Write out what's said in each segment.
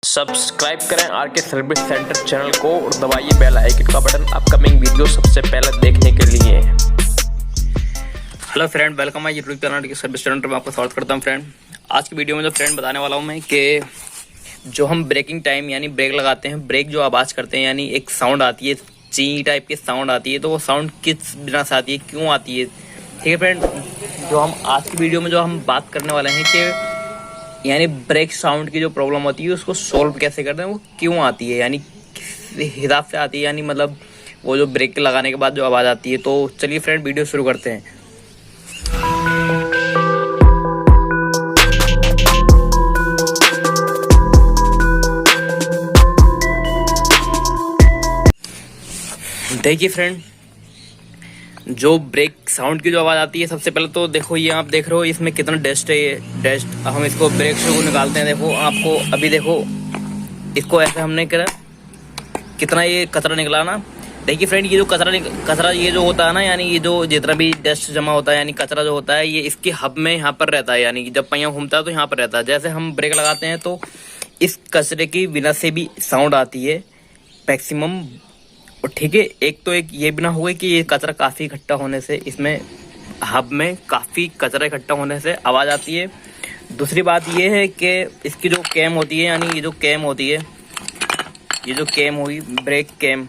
Subscribe करें are के service centre channel को और दबाइए बेल आइकन का बटन अपकमिंग वीडियो सबसे पहले देखने के लिए। हेलो फ्रेंड, वेलकम है यूट्यूब चैनल के सर्विस सेंटर में आपका स्वागत करता हूं। फ्रेंड, आज की वीडियो में जो फ्रेंड बताने वाला हूं मैं कि जो हम ब्रेकिंग टाइम यानी ब्रेक लगाते हैं, ब्रेक जो आवाज़ करते हैं यानी एक साउंड आती है, ची टाइप की साउंड आती है, तो वो साउंड किस बिना से आती है, क्यों आती है। ठीक है फ्रेंड, जो हम आज की वीडियो में जो हम बात करने वाले हैं कि यानी ब्रेक साउंड की जो प्रॉब्लम होती है उसको सोल्व कैसे करते हैं, वो क्यों आती है, यानी किस हिसाब से आती है, यानी मतलब वो जो ब्रेक लगाने के बाद जो आवाज़ आती है। तो चलिए फ्रेंड, वीडियो शुरू करते हैं। देखिए फ्रेंड, जो ब्रेक साउंड की जो आवाज़ आती है, सबसे पहले तो देखो ये आप देख रहे हो इसमें कितना डस्ट है। ये डस्ट हम इसको ब्रेक शू को निकालते हैं। देखो आपको अभी देखो इसको ऐसे हमने करा, कितना ये कचरा निकला ना। देखिए फ्रेंड, ये जो कचरा ये जो होता है ना, यानी ये जो जितना भी डस्ट जमा होता है यानी कचरा जो होता है, ये इसके हब में यहाँ पर रहता है, यानी जब पहिया घूमता है तो यहाँ पर रहता है। जैसे हम ब्रेक लगाते हैं तो इस कचरे की बिना से भी साउंड आती है मैक्सिमम। और ठीक है, एक ये बिना हुए कि ये कचरा काफ़ी इकट्ठा होने से, इसमें हब में काफ़ी कचरा इकट्ठा होने से आवाज़ आती है। दूसरी बात ये है कि इसकी जो कैम होती है, यानी ये जो कैम होती है, ये जो कैम हुई ब्रेक कैम,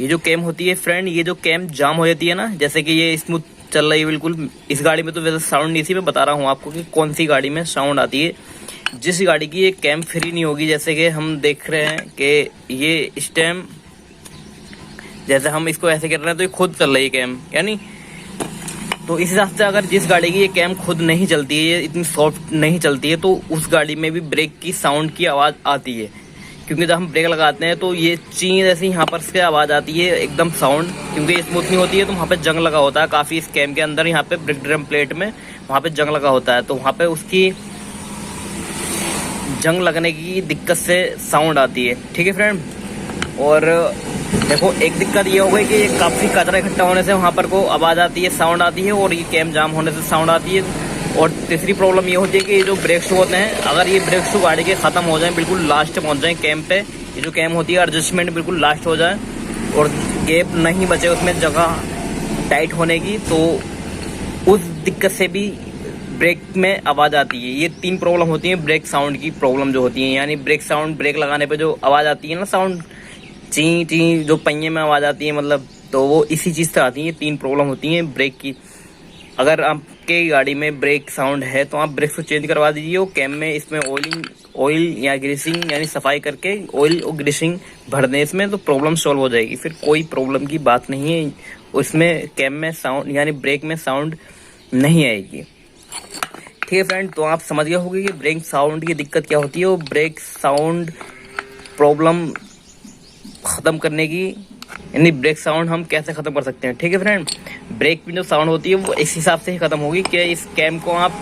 ये जो कैम होती है फ्रेंड, ये जो कैम जाम हो जाती है ना, जैसे कि ये स्मूथ चल रही है बिल्कुल। इस गाड़ी में तो वैसे साउंड नहीं थी, मैं बता रहा हूँ आपको कि कौन सी गाड़ी में साउंड आती है। जिस गाड़ी की ये कैम फ्री नहीं होगी, जैसे कि हम देख रहे हैं कि ये इस टाइम जैसे हम इसको ऐसे कर रहे हैं तो ये खुद चल रही है कैम, यानी तो इस हिसाब से अगर जिस गाड़ी की ये कैम खुद नहीं चलती है, ये इतनी सॉफ्ट नहीं चलती है, तो उस गाड़ी में भी ब्रेक की साउंड की आवाज़ आती है। क्योंकि जब हम ब्रेक लगाते हैं तो ये ची जैसी यहाँ पर से आवाज़ आती है एकदम साउंड, क्योंकि ये स्मूथ नहीं होती है। तो वहाँ पे जंग लगा होता है काफ़ी इस कैम के अंदर, यहाँ पे ब्रेक ड्रम प्लेट में वहाँ पे जंग लगा होता है, तो वहाँ पे उसकी जंग लगने की दिक्कत से साउंड आती है। ठीक है फ्रेंड, और देखो एक दिक्कत ये हो गई कि ये काफ़ी कचरा इकट्ठा होने से वहाँ पर को आवाज़ आती है, साउंड आती है, और ये कैम जाम होने से साउंड आती है। और तीसरी प्रॉब्लम ये होती है कि ये जो ब्रेक शू होते हैं, अगर ये ब्रेक शू गाड़ी के ख़त्म हो जाए, बिल्कुल लास्ट पहुँच जाए कैम पे, ये जो कैम होती है एडजस्टमेंट बिल्कुल लास्ट हो जाए और गैप नहीं बचे उसमें जगह टाइट होने की, तो उस दिक्कत से भी ब्रेक में आवाज़ आती है। ये 3 प्रॉब्लम होती है ब्रेक साउंड की प्रॉब्लम जो होती है, यानी ब्रेक साउंड, ब्रेक लगाने पे जो आवाज़ आती है ना साउंड, ची ची जो पहिए में आवाज़ आती है, मतलब तो वो इसी चीज़ से आती है। 3 प्रॉब्लम होती हैं ब्रेक की। अगर आपके गाड़ी में ब्रेक साउंड है तो आप ब्रेक को चेंज करवा दीजिए, और कैम में इसमें ऑयल या ग्रीसिंग यानी सफाई करके ऑयल और ग्रीसिंग भर दें इसमें, तो प्रॉब्लम सॉल्व हो जाएगी। फिर कोई प्रॉब्लम की बात नहीं है, उसमें कैम में साउंड यानी ब्रेक में साउंड नहीं आएगी। ठीक है फ्रेंड, तो आप समझ गए होंगे कि ब्रेक साउंड की दिक्कत क्या होती है और ब्रेक साउंड प्रॉब्लम ख़त्म करने की, यानी ब्रेक साउंड हम कैसे ख़त्म कर सकते हैं। ठीक है फ्रेंड, ब्रेक में जो साउंड होती है वो इस हिसाब से ही ख़त्म होगी कि इस कैम को आप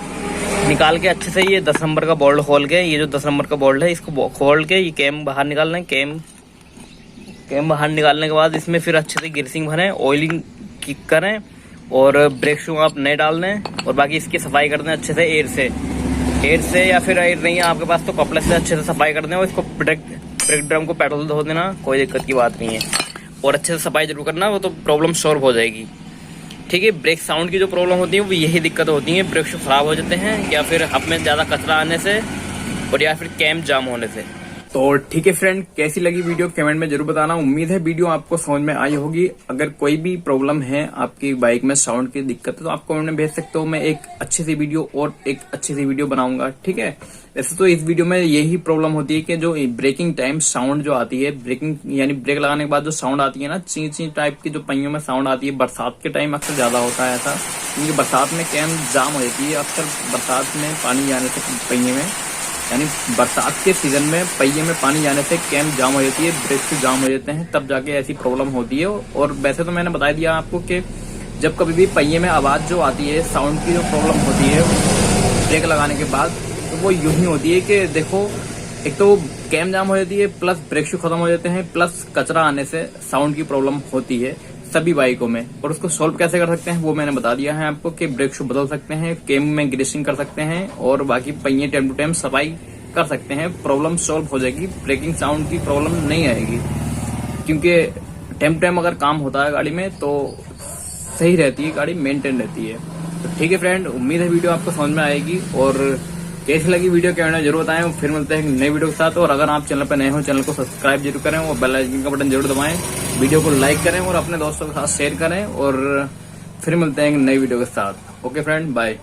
निकाल के अच्छे से, ये 10 नंबर का बोल्ट खोल के, ये जो 10 नंबर का बोल्ट है इसको खोल के ये कैम बाहर निकालना है। कैम बाहर निकालने के बाद इसमें फिर अच्छे से ग्रीसिंग भरें, ऑयलिंग करें, और ब्रेक शू आप नए डाल दें, और बाकी इसकी सफाई कर दें अच्छे से एयर से या फिर एयर नहीं है आपके पास तो कपड़े से अच्छे से सफाई कर दें, और इसको ब्रेक ड्रम को पेट्रोल धो देना, कोई दिक्कत की बात नहीं है, और अच्छे से सफाई जरूर करना, वो तो प्रॉब्लम सॉल्व हो जाएगी। ठीक है, ब्रेक साउंड की जो प्रॉब्लम होती है वो यही दिक्कत होती है, ब्रेक शू खराब हो जाते हैं, या फिर हब में ज़्यादा कचरा आने से, और या फिर कैम जाम होने से। तो ठीक है फ्रेंड, कैसी लगी वीडियो कमेंट में जरूर बताना। उम्मीद है वीडियो आपको समझ में आई होगी। अगर कोई भी प्रॉब्लम है आपकी बाइक में साउंड की दिक्कत है तो आप कमेंट में भेज सकते हो, मैं एक अच्छी सी वीडियो और एक अच्छी सी वीडियो बनाऊंगा। ठीक है, वैसे तो इस वीडियो में यही प्रॉब्लम होती है कि जो ब्रेकिंग टाइम साउंड जो आती है, ब्रेकिंग यानी ब्रेक लगाने के बाद जो साउंड आती है ना, ची ची टाइप की जो पहियों में साउंड आती है, बरसात के टाइम अक्सर ज्यादा होता है ऐसा, क्योंकि बरसात में कैम जाम हो जाती है। अक्सर बरसात में पानी जाने से पहिए में, यानी बरसात के सीजन में पहिए में पानी जाने से कैम जाम हो जाती है, ब्रेक से जाम हो जाते हैं, तब जाके ऐसी प्रॉब्लम होती है। और वैसे तो मैंने बता दिया आपको कि जब कभी भी पहिए में आवाज़ जो आती है, साउंड की जो प्रॉब्लम होती है ब्रेक लगाने के बाद, तो वो यूं ही होती है कि देखो, एक तो कैम जाम हो जाती है, प्लस ब्रेक शू खत्म हो जाते हैं, प्लस कचरा आने से साउंड की प्रॉब्लम होती है सभी बाइकों में। और उसको सॉल्व कैसे कर सकते हैं वो मैंने बता दिया है आपको कि ब्रेक शू बदल सकते हैं, कैम में ग्रीसिंग कर सकते हैं, और बाकी पहिए टाइम टू टाइम सफाई कर सकते हैं, प्रॉब्लम सॉल्व हो जाएगी, ब्रेकिंग साउंड की प्रॉब्लम नहीं आएगी। क्योंकि टाइम अगर काम होता है गाड़ी में तो सही रहती है, गाड़ी मेंटेन रहती है। तो ठीक है फ्रेंड, उम्मीद है वीडियो आपको समझ में आएगी, और कैसी लगी वीडियो कमेंट में जरूर बताएं। फिर मिलते हैं नई वीडियो के साथ, और अगर आप चैनल पर नए हो चैनल को सब्सक्राइब जरूर करें और बेल आइकन का बटन जरूर दबाएं, वीडियो को लाइक करें और अपने दोस्तों के साथ शेयर करें, और फिर मिलते हैं नई वीडियो के साथ। Okay friend, bye.